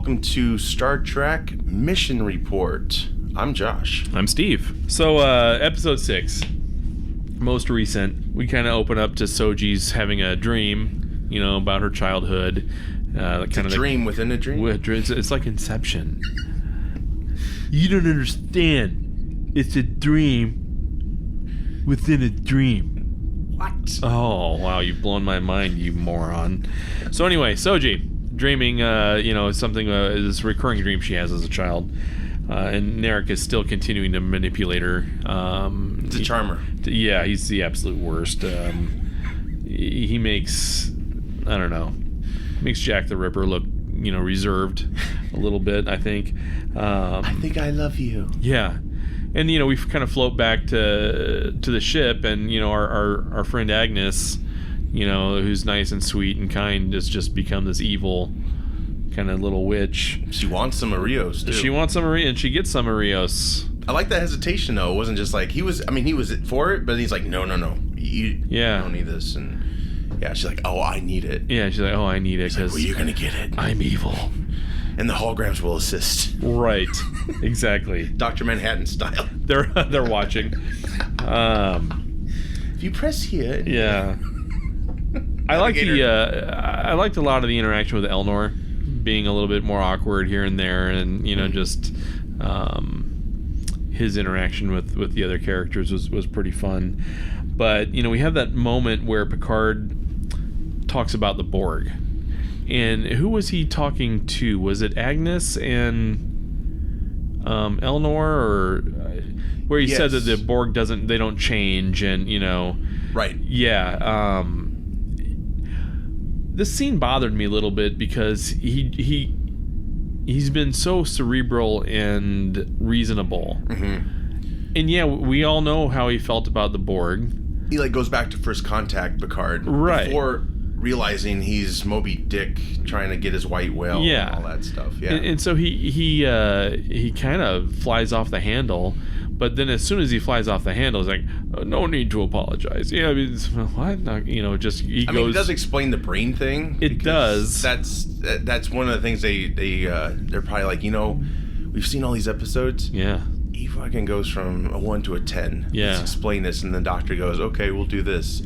welcome to Star Trek Mission Report. I'm Josh. I'm Steve. So, episode 6, most recent, we kind of open up to Soji's having a dream, about her childhood. It's kind of dream within a dream? It's like Inception. You don't understand. It's a dream within a dream. What? Oh, wow, you've blown my mind, you moron. So anyway, Soji, dreaming, something, this recurring dream she has as a child. And Narek is still continuing to manipulate her. He's a charmer. He's the absolute worst. He makes, makes Jack the Ripper look, reserved a little bit, I think. I think I love you. Yeah. And, we kind of float back to the ship, and, our friend Agnes, who's nice and sweet and kind, has just become this evil kind of little witch. She wants some Arios, too. She wants some Arios, and she gets some Arios. I like that hesitation, though. It wasn't just like, he was for it, but he's like, no. You don't need this. And, she's like, oh, I need it. Yeah, she's like, oh, I need it. He's like, well, you're going to get it. I'm evil. And the holograms will assist. Right. Exactly. Dr. Manhattan style. They're watching. If you press here. Yeah. I liked a lot of the interaction with Elnor being a little bit more awkward here and there, and just his interaction with the other characters was pretty fun. But we have that moment where Picard talks about the Borg. And who was he talking to? Was it Agnes and Elnor, or where he said that the Borg they don't change, and right? Yeah. This scene bothered me a little bit because he's been so cerebral and reasonable, and we all know how he felt about the Borg. He goes back to first contact, Picard, right? Before realizing he's Moby Dick trying to get his white whale, and all that stuff. Yeah, and so he kind of flies off the handle, but then as soon as he flies off the handle, he's like, no need to apologize. Yeah, what? He goes. It does explain the brain thing. It does. That's one of the things they're probably like, we've seen all these episodes. Yeah. He fucking goes from a 1 to a 10. Yeah. Let's explain this, and the doctor goes, okay, we'll do this.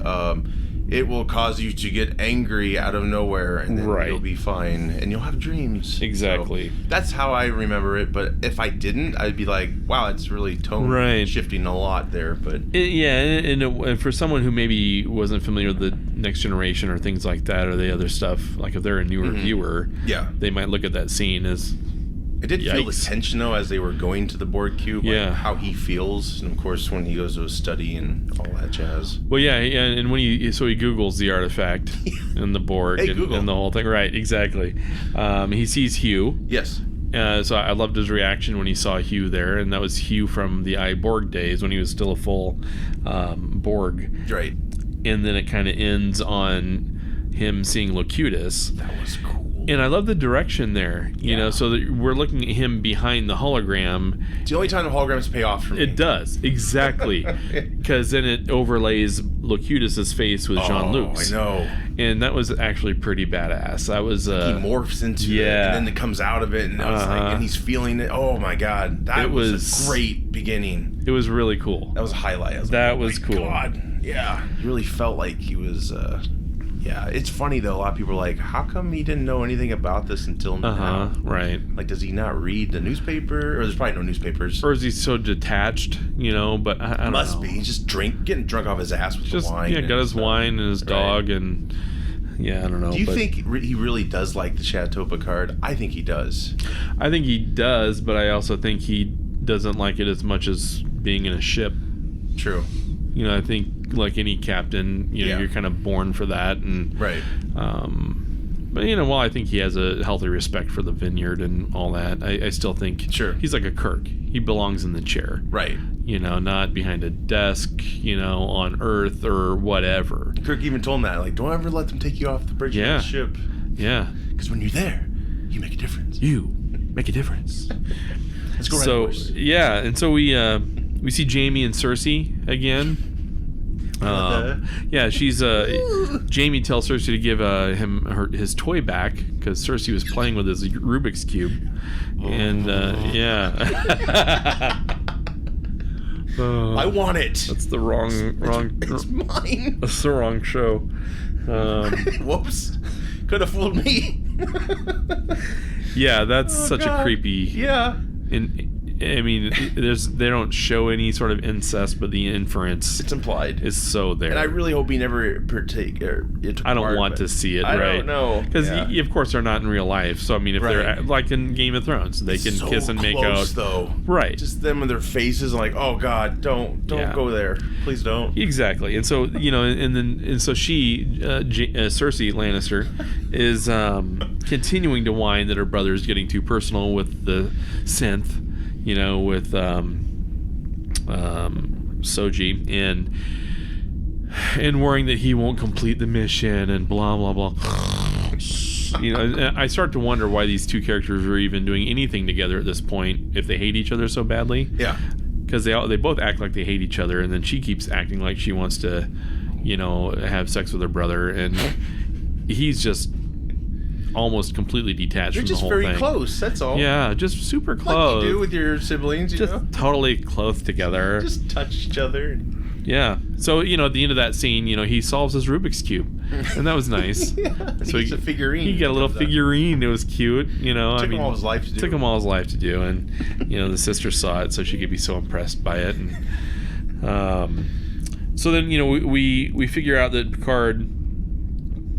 It will cause you to get angry out of nowhere, and then you'll be fine, and you'll have dreams. Exactly. So that's how I remember it, but if I didn't, I'd be like, wow, it's really tone shifting a lot there. But and for someone who maybe wasn't familiar with the Next Generation or things like that, or the other stuff, like if they're a newer viewer, they might look at that scene as... I did feel the tension, though, as they were going to the Borg cube, how he feels, and of course when he goes to his study and all that jazz. Well, and when he Googles the artifact and the Borg and the whole thing, right? Exactly. He sees Hugh. Yes. So I loved his reaction when he saw Hugh there, and that was Hugh from the Borg days when he was still a full Borg. Right. And then it kind of ends on him seeing Locutus. That was cool. And I love the direction there, so that we're looking at him behind the hologram. It's the only time the holograms pay off for me. It does, exactly. Because then it overlays Locutus's face with Jean-Luc's. I know. And that was actually pretty badass. That was... he morphs into it, and then it comes out of it, and, and he's feeling it. Oh, my God. That was a great beginning. It was really cool. That was a highlight. That was cool. God. Yeah. He really felt like he was... it's funny though. A lot of people are like, "How come he didn't know anything about this until now?" Right. Like, does he not read the newspaper? Or there's probably no newspapers. Or is he so detached? But I don't know. Must be. He's just getting drunk off his ass with the wine. Yeah, got his wine and his dog, and I don't know. Do you think he really does like the Chateau Picard? I think he does. I think he does, but I also think he doesn't like it as much as being in a ship. True. I think like any captain, you're kind of born for that, and right. But while I think he has a healthy respect for the vineyard and all that, I still think he's like a Kirk. He belongs in the chair, right? Not behind a desk, on Earth or whatever. Kirk even told him that, like, don't ever let them take you off the bridge of the ship. Yeah, because when you're there, you make a difference. You make a difference. Let's go. So and so we see Jamie and Cersei again. Yeah, she's Jamie tells Cersei to give him his toy back because Cersei was playing with his Rubik's cube, and yeah. I want it. That's the wrong. It's mine. That's the wrong show. Whoops. Could have fooled me. Yeah, that's such a creepy. Yeah. I mean, they don't show any sort of incest, but the inference it's implied is so there. And I really hope he never partake. I don't want to see it. Right? I don't know because of course they're not in real life. So I mean, if they're like in Game of Thrones, they can kiss and make out. Though, right? Just them with their faces, like, oh God, don't go there, please don't. Exactly. And so and so she, Cersei Lannister, is continuing to whine that her brother is getting too personal with the synth. With Soji and worrying that he won't complete the mission and blah blah blah. I start to wonder why these two characters are even doing anything together at this point if they hate each other so badly. Yeah, because they both act like they hate each other, and then she keeps acting like she wants to, have sex with her brother, and he's just almost completely detached from the whole thing. They're just very close, that's all. Yeah, just super close. Like you do with your siblings, just totally close together. Just touch each other. Yeah. So, at the end of that scene, he solves his Rubik's Cube. And that was nice. Yeah. So he gets a figurine. He got a little figurine. It was cute. Took him all his life to do. Took him all his life to do. And, the sister saw it so she could be so impressed by it. And so then, we figure out that Picard...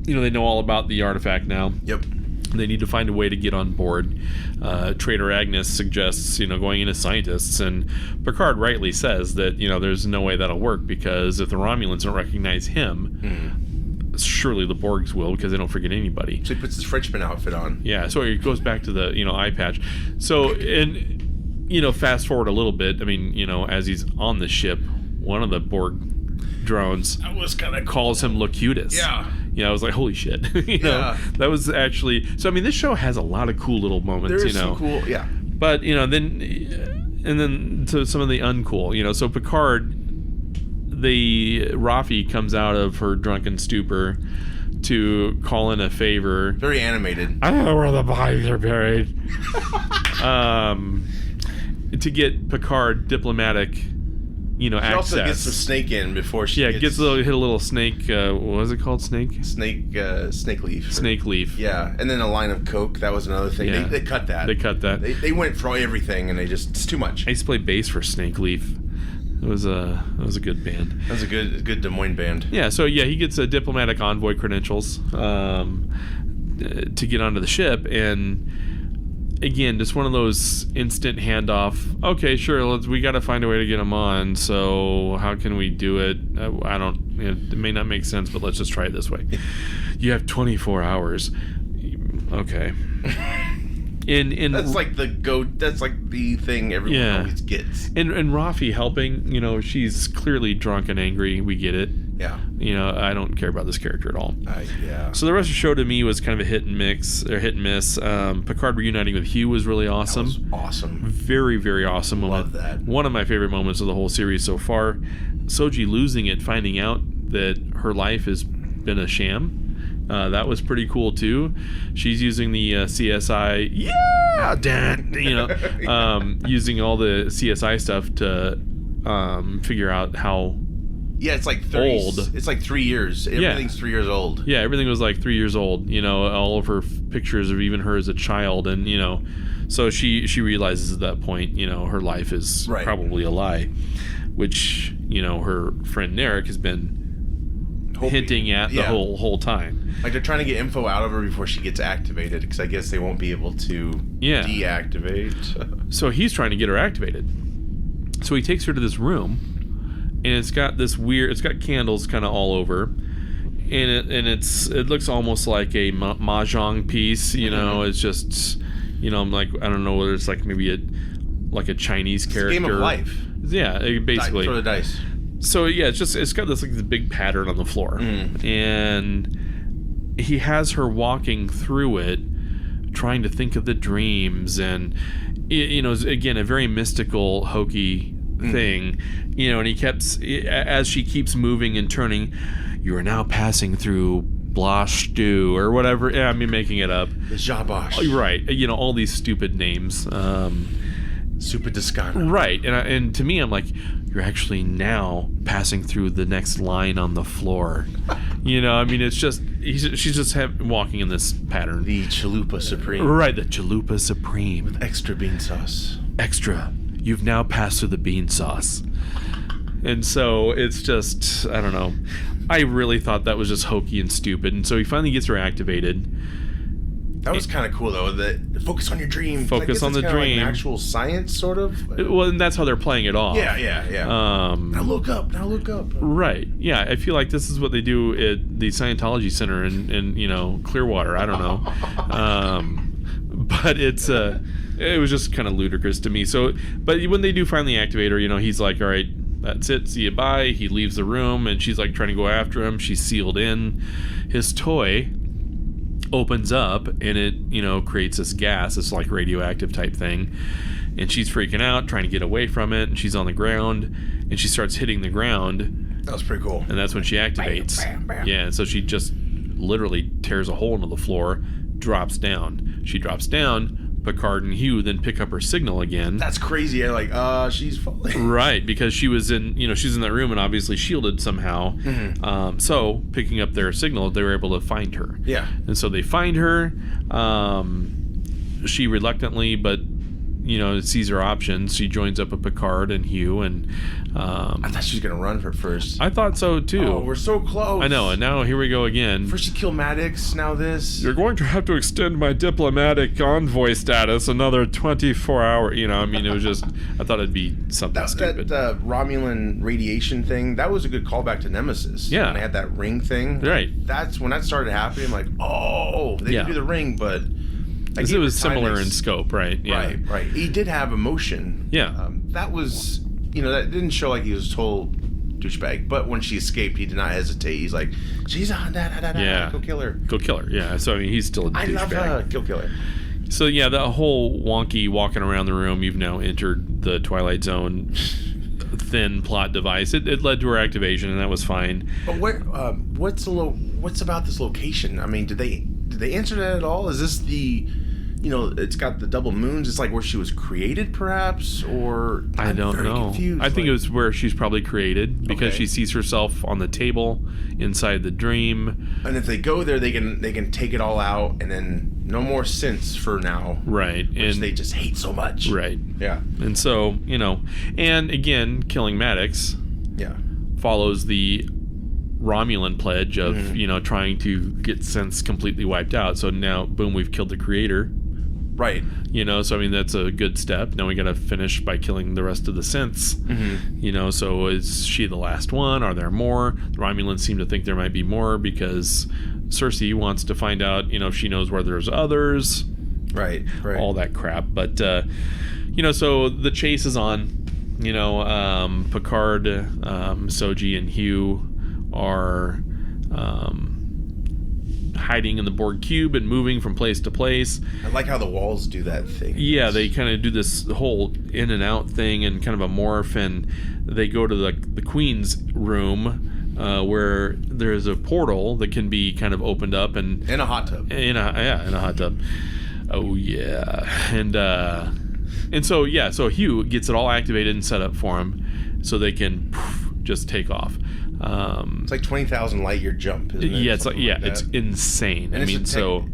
they know all about the artifact now. Yep. They need to find a way to get on board. Trader Agnes suggests, going into scientists, and Picard rightly says that, there's no way that'll work because if the Romulans don't recognize him, surely the Borgs will because they don't forget anybody. So he puts his Frenchman outfit on. Yeah, so it goes back to the, eye patch. So, and, fast forward a little bit, as he's on the ship, one of the Borg drones calls him Locutus. Yeah. I was like, holy shit. That was actually... So, this show has a lot of cool little moments, There's some cool, yeah. But, then to some of the uncool, so Picard, Rafi comes out of her drunken stupor to call in a favor. Very animated. I don't know where the bodies are buried. To get Picard diplomatic... access. She also gets some snake in before she hit a little snake, what was it called? Snake leaf. Snake leaf. Yeah, and then a line of Coke, that was another thing. Yeah. They cut that. They went for everything, and it's too much. I used to play bass for Snake Leaf. It was a good band. That was a good Des Moines band. Yeah, so he gets a diplomatic envoy credentials to get onto the ship, and... Again, just one of those instant handoff. Okay, sure. We got to find a way to get him on. So how can we do it? It may not make sense, but let's just try it this way. You have 24 hours. Okay. That's like that's like the thing everyone always gets. And Rafi helping. She's clearly drunk and angry. We get it. Yeah. I don't care about this character at all. Yeah. So the rest of the show to me was kind of a hit and miss. Picard reuniting with Hugh was really awesome. That was awesome. Very, very awesome. Love that. One of my favorite moments of the whole series so far. Soji losing it, finding out that her life has been a sham. That was pretty cool too. She's using the CSI, using all the CSI stuff to figure out how. Yeah, it's like old. It's like 3 years. Everything's 3 years old. Yeah, everything was like 3 years old. All of her pictures of even her as a child, and so she realizes at that point, her life is probably a lie, which her friend Narek has been hinting at the whole time. Like they're trying to get info out of her before she gets activated, because I guess they won't be able to deactivate. So he's trying to get her activated. So he takes her to this room. And it's got candles kind of all over, and it looks almost like a mahjong piece, It's just, I'm like, I don't know whether it's like maybe a Chinese character. It's a game of life. Yeah, basically. Throw the dice. So yeah, it's got this big pattern on the floor, and he has her walking through it, trying to think of the dreams, and again a very mystical, hokey thing, and he kept, as she keeps moving and turning, you are now passing through Blosh Stew or whatever. Yeah, I mean, making it up. The Jabosh. Right. All these stupid names. Super Discana. Right. And to me, I'm like, you're actually now passing through the next line on the floor. I mean, it's just, she's just walking in this pattern. The Chalupa Supreme. Right, the Chalupa Supreme. With extra bean sauce. Extra. You've now passed through the bean sauce. And so it's just, I don't know. I really thought that was just hokey and stupid. And so he finally gets her activated. That was kind of cool, though. The focus on your dream. Focus on the dream. Like actual science, sort of. Well, and that's how they're playing it off. Yeah. Now look up. Right. Yeah, I feel like this is what they do at the Scientology Center in Clearwater. I don't know. But it was just kind of ludicrous to me. So, but when they do finally activate her, he's like, all right, that's it, see you, bye. He leaves the room, and she's like trying to go after him. She's sealed in. His toy opens up, and it creates this gas, this like radioactive type thing, and she's freaking out, trying to get away from it, and she's on the ground, and she starts hitting the ground. That was pretty cool. And that's when she activates. Bam, bam, bam. Yeah, and so she just literally tears a hole into the floor, drops down. She drops down. Picard and Hugh then pick up her signal again. That's crazy. She's falling. Right, because she was she's in that room and obviously shielded somehow. Mm-hmm. So picking up their signal, they were able to find her. Yeah. And so they find her. She reluctantly, but sees her options. She joins up with Picard and Hugh, and I thought she was gonna run for first. I thought so too. Oh, we're so close. I know, and now here we go again. First you kill Maddox, now this. You're going to have to extend my diplomatic envoy status another 24 hours. It was just, I thought it'd be something stupid. That Romulan radiation thing, that was a good callback to Nemesis. Yeah. When they had that ring thing. Right. That's when that started happening. I'm like, oh, they can do the ring, but... Because it was similar in scope, right? Yeah. Right. He did have emotion. Yeah. That was, that didn't show like he was total douchebag. But when she escaped, he did not hesitate. He's like, she's on that. Yeah. Go kill her. Go kill her. Yeah. So, he's still a douchebag. I love her. Go kill her. So, yeah, that whole wonky walking around the room, you've now entered the Twilight Zone thin plot device. It led to her activation, and that was fine. But what's about this location? I mean, did they answer that at all? Is this the... it's got the double moons. It's like where she was created, perhaps, or I don't know. Confused. I think it was where she's probably created because she sees herself on the table inside the dream. And if they go there, they can take it all out, and then no more synths for now. Right, which they just hate so much. Right. Yeah. And so and again, killing Maddox. Yeah. Follows the Romulan pledge of trying to get synths completely wiped out. So now, boom, we've killed the creator. Right. So that's a good step. Now we got to finish by killing the rest of the synths. Mm-hmm. So is she the last one? Are there more? The Romulans seem to think there might be more because Cersei wants to find out, if she knows where there's others. Right. All that crap. But, so the chase is on. Picard, Soji, and Hugh are hiding in the Borg cube and moving from place to place. I like how the walls do that thing. Yeah, they kind of do this whole in and out thing and kind of a morph, and they go to the Queen's room where there's a portal that can be kind of opened up and in a hot tub. In a hot tub. Oh yeah, and so Hugh gets it all activated and set up for him, so they can just take off. It's like 20,000 light year jump, isn't it? Yeah, it's insane. And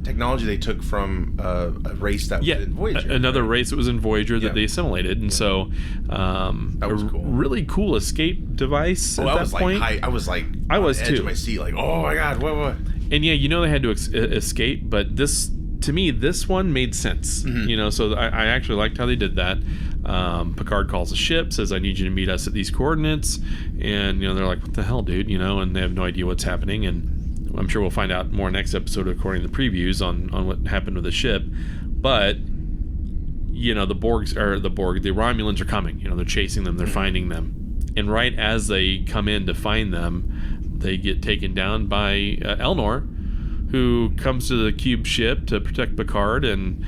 technology they took from a race that was in Voyager. Another race that was in Voyager that they assimilated, and so that was cool. Really cool escape device at that point. I was like, I was on the edge too. Of my seat, like, oh my god, what? And they had to escape, but this. To me, this one made sense. Mm-hmm. So I actually liked how they did that. Picard calls the ship, says, I need you to meet us at these coordinates. And, they're like, what the hell, dude? And they have no idea what's happening. And I'm sure we'll find out more next episode according to the previews on what happened with the ship. But, the Romulans are coming. They're chasing them. They're finding them. And right as they come in to find them, they get taken down by Elnor, who comes to the cube ship to protect Picard and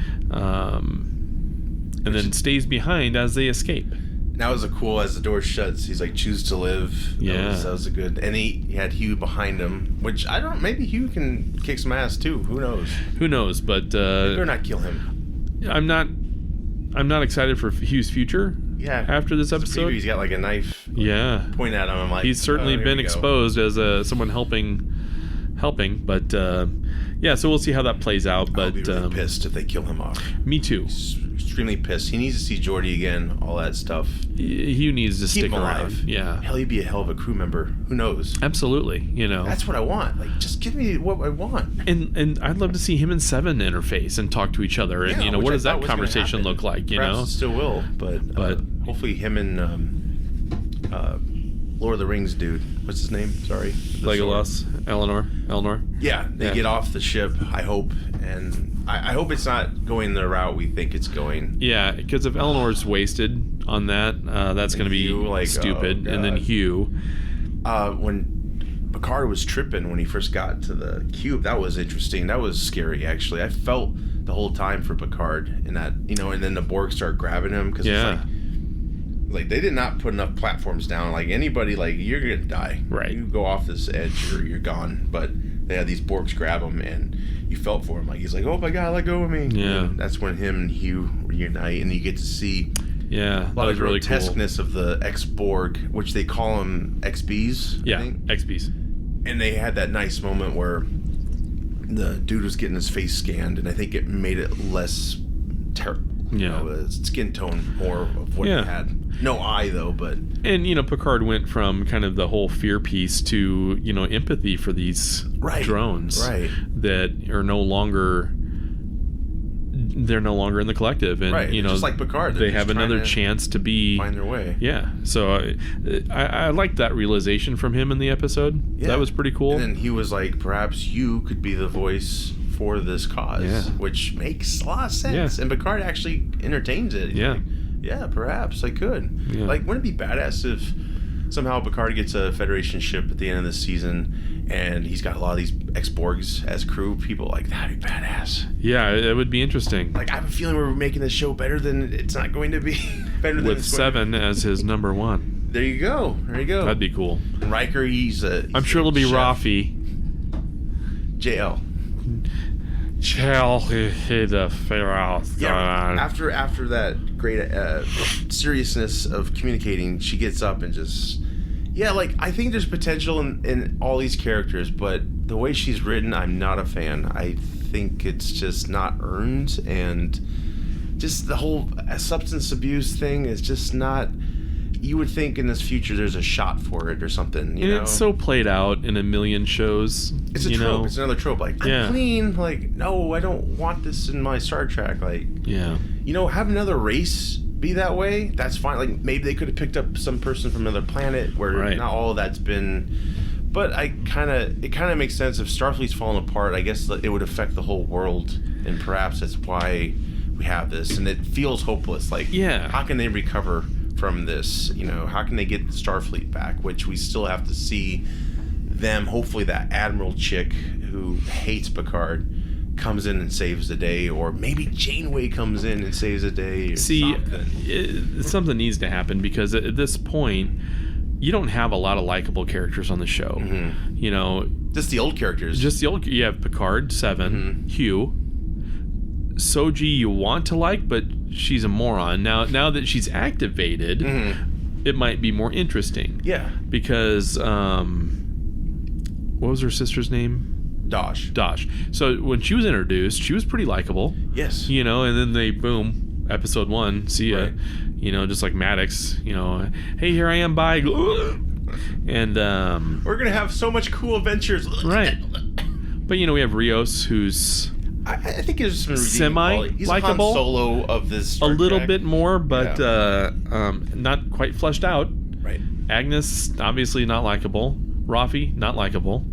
then stays behind as they escape. That was a cool, as the door shuts, he's like, choose to live. That was a good, and he had Hugh behind him, which I don't, maybe Hugh can kick some ass too, who knows, but better not kill him. I'm not excited for Hugh's future. Yeah. After this episode, he's got like a knife. Point at him. I'm like, he's certainly been exposed as someone helping. But so we'll see how that plays out. But I'll be really pissed if they kill him off. Me too. He's extremely pissed. He needs to see Geordi again. All that stuff. Hugh needs to stick around. Yeah. Hell, he'd be a hell of a crew member. Who knows? Absolutely. That's what I want. Like, just give me what I want. And I'd love to see him and Seven interface and talk to each other. And what does that conversation look like? Perhaps it still will. But hopefully him and Lord of the Rings dude. What's his name? Sorry. Legolas. Eleanor. Yeah, they get off the ship, I hope. And I hope it's not going the route we think it's going. Yeah, because if Eleanor's wasted on that, that's going to be stupid. And then Hugh. When Picard was tripping when he first got to the cube, that was interesting. That was scary, actually. I felt the whole time for Picard in that, and then the Borg start grabbing him because it's like they did not put enough platforms down. Like anybody, like you're gonna die. Right. You go off this edge or you're gone. But they had these Borgs grab him, and you felt for him. Like he's like, "Oh my God, let go of me!" Yeah. And that's when him and Hugh reunite, and you get to see a lot of grotesqueness of the ex-Borg, which they call them XBs. Yeah, XBs. And they had that nice moment where the dude was getting his face scanned, and I think it made it less terrible. Skin tone more of what he had. No eye though, but and Picard went from kind of the whole fear piece to empathy for these drones that are no longer. They're no longer in the collective, and just like Picard, they have another chance to find their way. Yeah, so I liked that realization from him in the episode. Yeah. That was pretty cool. And then he was like, perhaps you could be the voice for this cause, which makes a lot of sense. And Picard actually entertains it. Like, perhaps I could. Like, wouldn't it be badass if somehow Picard gets a Federation ship at the end of the season and he's got a lot of these ex-Borgs as crew people? Like, that'd be badass. Yeah, it would be interesting. Like, I have a feeling we're making this show better than it's not going to be. Better than with Seven as his number one. There you go. That'd be cool. And Riker, he's I'm sure it'll be chef. Rafi. JL. After that great seriousness of communicating, she gets up and just I think there's potential in all these characters, but the way she's written, I'm not a fan. I think it's just not earned, and just the whole substance abuse thing is just not. You would think in this future there's a shot for it or something. You know? It's so played out in a million shows. It's a trope. It's another trope. Like, I'm clean. Like, no, I don't want this in my Star Trek. Like, have another race be that way. That's fine. Like, maybe they could have picked up some person from another planet where not all of that's been. But it kind of makes sense if Starfleet's falling apart. I guess it would affect the whole world, and perhaps that's why we have this. And it feels hopeless. Like, how can they recover from this? How can they get Starfleet back, which we still have to see them. Hopefully that Admiral chick who hates Picard comes in and saves the day, or maybe Janeway comes in and saves the day. Something needs to happen, because at this point you don't have a lot of likable characters on the show. Just the old characters. You have Picard, Seven, Hugh, Soji you want to like, but she's a moron. Now that she's activated, it might be more interesting. Yeah. Because what was her sister's name? Dosh. So when she was introduced, she was pretty likable. Yes. And then they boom, episode 1, see ya. Right. Just like Maddox, hey, here I am, bye. And we're gonna have so much cool adventures. Right. But we have Rios, who's I think he's semi-likable. He's a Han Solo of this Star Trek. Trek. Bit more, but not quite fleshed out. Right. Agnes, obviously not likable. Rafi, not likable.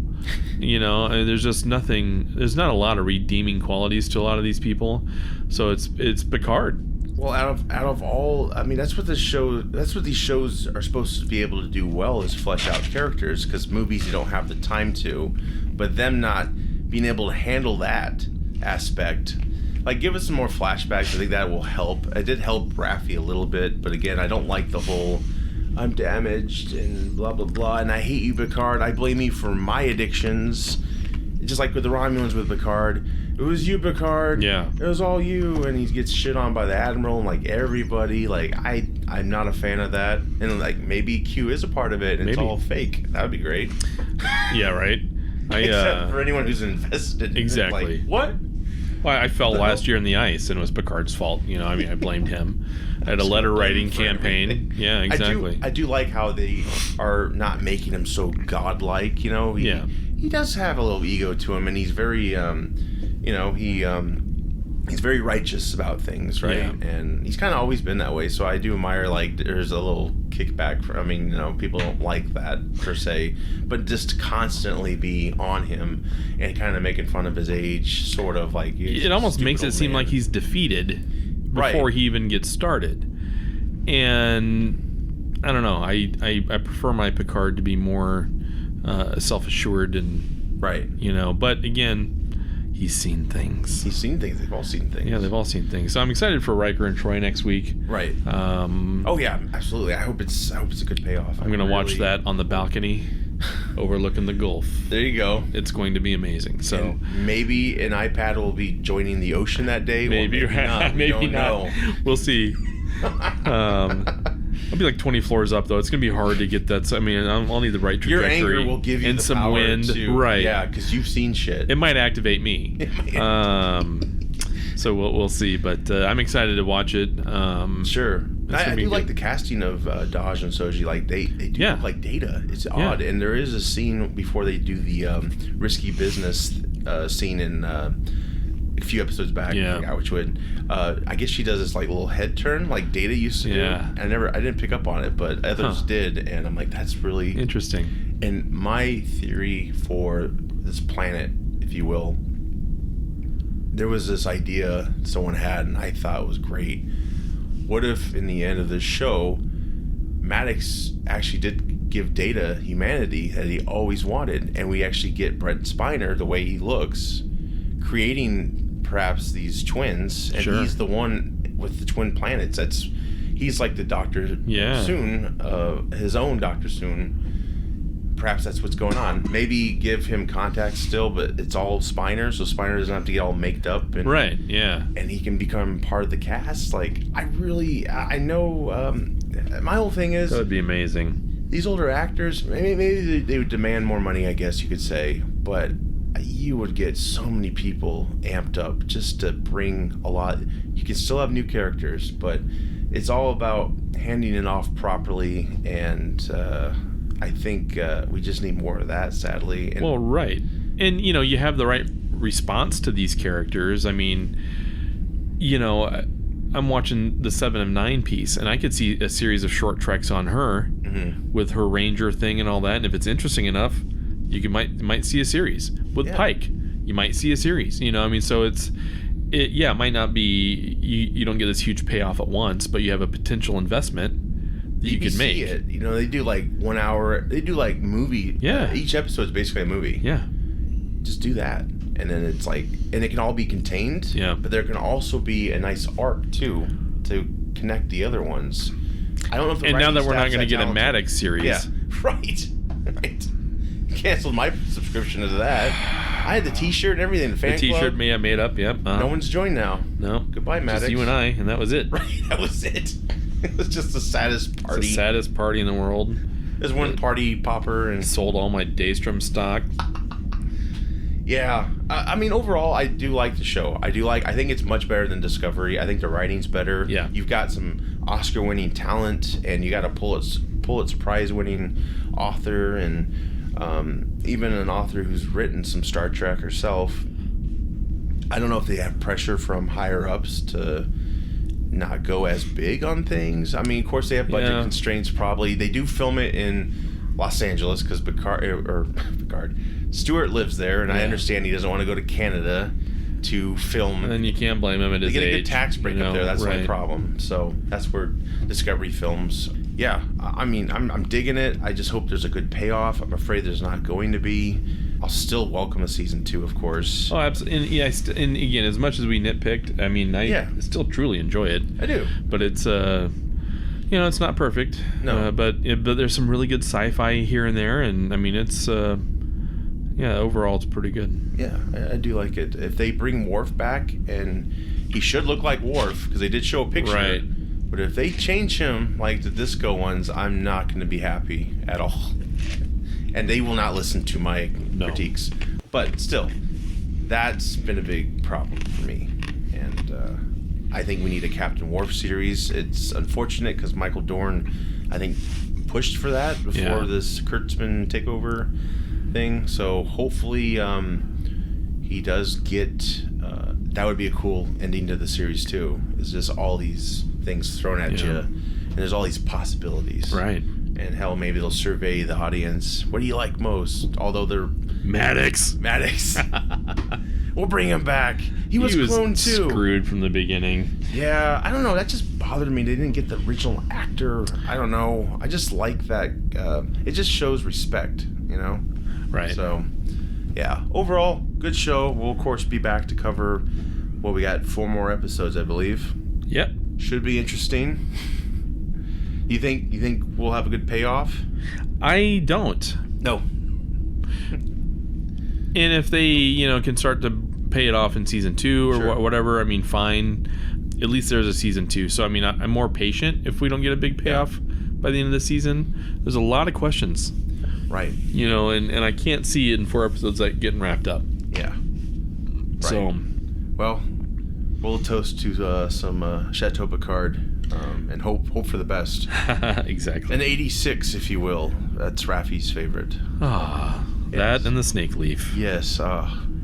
There's just nothing. There's not a lot of redeeming qualities to a lot of these people. So it's Picard. Well, out of all, I mean, that's what these shows are supposed to be able to do well, is flesh out characters, because movies you don't have the time to. But them not being able to handle that aspect, Like, give us some more flashbacks. I think that will help. It did help Raffi a little bit, but again, I don't like the whole I'm damaged and blah blah blah, and I hate you, Picard. I blame you for my addictions. Just like with the Romulans with Picard. It was you, Picard. Yeah. It was all you, and he gets shit on by the Admiral and like everybody. Like I'm not a fan of that. And like maybe Q is a part of it and it's all fake. That would be great. Yeah, right. Except for anyone who's invested. Exactly. Like, what? Well, I fell last year in the ice, and it was Picard's fault. You know, I mean, I blamed him. I had a letter writing campaign. Yeah, exactly. I do like how they are not making him so godlike. You know, he does have a little ego to him, and he's very, he's very righteous about things, right? Yeah. And he's kind of always been that way. So I do admire, like, there's a little kickback for, I mean, you know, people don't like that per se, but just to constantly be on him and kind of making fun of his age, sort of like it almost makes it seem like he's defeated before he even gets started. And I don't know, I prefer my Picard to be more self-assured and you know, but again, he's seen things. They've all seen things. Yeah, they've all seen things. So I'm excited for Riker and Troy next week. Right. Oh yeah, absolutely. I hope it's a good payoff. I'm gonna watch that on the balcony, overlooking the Gulf. There you go. It's going to be amazing. So and maybe an iPad will be joining the ocean that day. Maybe, or maybe not. Maybe not. We'll see. I'll be like 20 floors up, though. It's going to be hard to get that. So, I mean, I'll need the right trajectory. Your anger will give you and the some power wind. Right. Yeah, because you've seen shit. It might activate me. So we'll see. But I'm excited to watch it. Sure. I do like the casting of Daj and Soji. Like, they do look like Data. It's odd. And there is a scene before they do the risky business scene in... a few episodes back, I forgot which one. I guess she does this like little head turn, like Data used to do. I didn't pick up on it, but others did, and I'm like, that's really interesting. And my theory for this planet, if you will, there was this idea someone had, and I thought it was great. What if in the end of this show, Maddox actually did give Data humanity that he always wanted, and we actually get Brent Spiner the way he looks, creating perhaps these twins, and he's the one with the twin planets. He's like the Doctor Soon, his own Doctor Soon. Perhaps that's what's going on. Maybe give him contact still, but it's all Spiner, so Spiner doesn't have to get all maked up. And, and he can become part of the cast. Like, I know, my whole thing is... That would be amazing. These older actors, maybe they would demand more money, I guess you could say, but... you would get so many people amped up just to bring a lot. You can still have new characters, but it's all about handing it off properly, and I think we just need more of that, sadly. And and you know, you have the right response to these characters. I mean, you know, I'm watching the 7 of 9 piece, and I could see a series of short treks on her with her Ranger thing and all that, and if it's interesting enough, you might see a series with Pike. You might see a series, you know. I mean, so it might not be you don't get this huge payoff at once, but you have a potential investment that you could make. It, you know, they do like 1 hour. They do like movie. Yeah, each episode is basically a movie. Yeah, just do that, and then it's like, and it can all be contained. Yeah, but there can also be a nice arc too to connect the other ones. I don't know if. And now that we're not going to get a Maddox series, right. Canceled my subscription to that. I had the T-shirt and everything. The fan T-shirt club. I made up. Yep. No one's joined now. No. Goodbye, Maddox. Just you and I, and that was it. Right. That was it. It was just the saddest party. It's the saddest party in the world. There's one party popper and sold all my Daystrom stock. Yeah. I mean, overall, I do like the show. I think it's much better than Discovery. I think the writing's better. Yeah. You've got some Oscar-winning talent, and you got a Pulitzer Prize-winning author, and even an author who's written some Star Trek herself. I don't know if they have pressure from higher ups to not go as big on things. I mean, of course they have budget constraints. Probably they do film it in Los Angeles because Picard Stewart lives there, and I understand he doesn't want to go to Canada to film. And then you can't blame him at his age. They get a good tax break up there. That's my problem. So that's where Discovery films. Yeah, I mean, I'm digging it. I just hope there's a good payoff. I'm afraid there's not going to be. I'll still welcome a season 2, of course. Oh, absolutely. And, and again, as much as we nitpicked, I mean, I still truly enjoy it. I do. But it's, it's not perfect. No. But there's some really good sci-fi here and there. And, I mean, it's, overall, it's pretty good. Yeah, I do like it. If they bring Worf back, and he should look like Worf, because they did show a picture. Right. But if they change him like the disco ones, I'm not going to be happy at all. And they will not listen to my critiques. But still, that's been a big problem for me. And I think we need a Captain Worf series. It's unfortunate because Michael Dorn, I think, pushed for that before this Kurtzman takeover thing. So hopefully he does get... that would be a cool ending to the series, too. It's just all these things thrown at you. And there's all these possibilities. Right. And hell, maybe they'll survey the audience. What do you like most? Although they're... Maddox. We'll bring him back. He was cloned too. Screwed from the beginning. Yeah, I don't know. That just bothered me. They didn't get the original actor. I don't know. I just like that. It just shows respect, Right. So, yeah. Overall, good show. We'll, of course, be back to cover... Well, we got 4 more episodes, I believe. Yep. Should be interesting. You think we'll have a good payoff? I don't. No. And if they, can start to pay it off in season 2 or whatever, I mean, fine. At least there's a season 2. So, I mean, I'm more patient if we don't get a big payoff by the end of the season. There's a lot of questions. Right. And I can't see it in 4 episodes like getting wrapped up. Yeah. Right. So, well, we'll toast to some Chateau Picard and hope for the best. Exactly. An 86, if you will. That's Raffi's favorite. That and the snake leaf. Yes.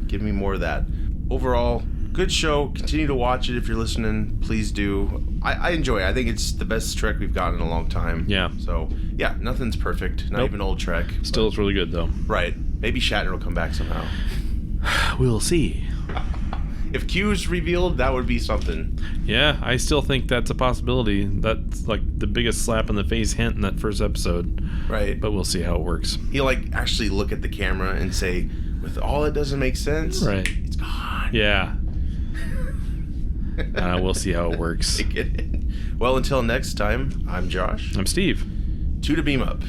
Give me more of that. Overall, good show. Continue to watch it if you're listening. Please do. I enjoy it. I think it's the best Trek we've gotten in a long time. Yeah. So, yeah, nothing's perfect. Not even old Trek. Still, it's really good, though. Right. Maybe Shatner will come back somehow. We'll see. If Q's revealed, that would be something. Yeah, I still think that's a possibility. That's like the biggest slap in the face hint in that first episode. Right. But we'll see how it works. He'll actually look at the camera and say, with all that doesn't make sense, right, it's gone. Yeah. We'll see how it works. Well, until next time, I'm Josh. I'm Steve. 2 to beam up.